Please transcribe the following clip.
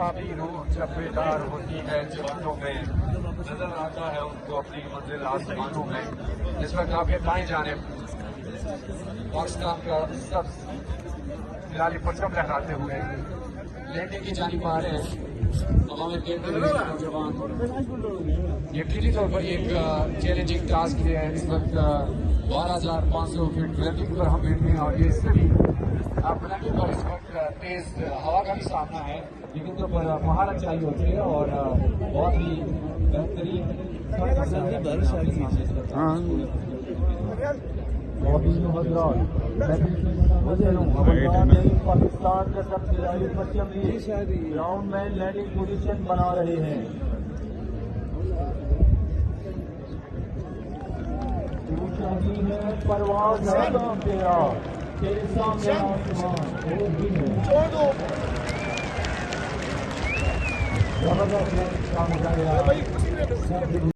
काफी रूह जब बेदार होती है जवानों में, नजर आता है उनको अपनी मंजिल आसमानों में। इस वक्त आपके दाएं जानिब पाकिस्तान का सब लाली परचम लहराते हुए लेने की जानिब आ रहे हैं। हमारे कहते हुए नौजवान यकीनी तौर पर एक चैलेंजिंग टास्क है। इस वक्त 12,500 फीट बुलंदी पर हम बैठे हैं और ये सभी बुलंदी पर इस वक्त तेज हवा का भी सामना है, लेकिन तो पर महारत चाहिए होती है और बहुत ही बेहतरीन पाकिस्तान का सबसे ग्राउंड में लैंडिंग पोजीशन बना रहे हैं। परवाज तेरे सामने आसमान जबरदस्त काम हो जाएगा।